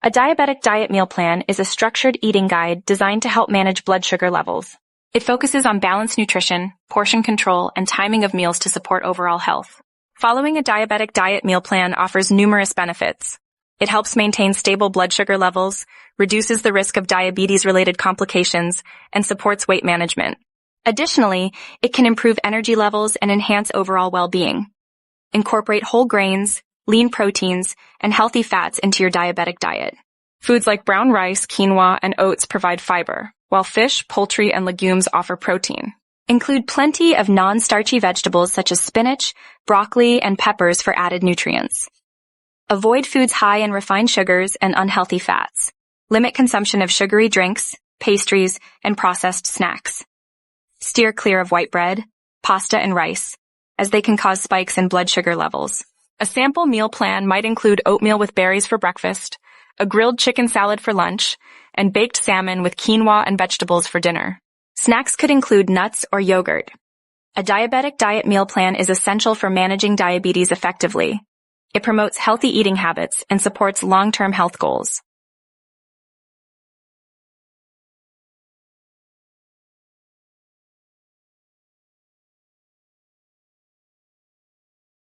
A diabetic diet meal plan is a structured eating guide designed to help manage blood sugar levels. It focuses on balanced nutrition, portion control, and timing of meals to support overall health. Following a diabetic diet meal plan offers numerous benefits. It helps maintain stable blood sugar levels, reduces the risk of diabetes-related complications, and supports weight management. Additionally, it can improve energy levels and enhance overall well-being. Incorporate whole grains, lean proteins, and healthy fats into your diabetic diet. Foods like brown rice, quinoa, and oats provide fiber, while fish, poultry, and legumes offer protein. Include plenty of non-starchy vegetables such as spinach, broccoli, and peppers for added nutrients. Avoid foods high in refined sugars and unhealthy fats. Limit consumption of sugary drinks, pastries, and processed snacks. Steer clear of white bread, pasta, and rice, as they can cause spikes in blood sugar levels. A sample meal plan might include oatmeal with berries for breakfast, a grilled chicken salad for lunch, and baked salmon with quinoa and vegetables for dinner. Snacks could include nuts or yogurt. A diabetic diet meal plan is essential for managing diabetes effectively. It promotes healthy eating habits and supports long-term health goals.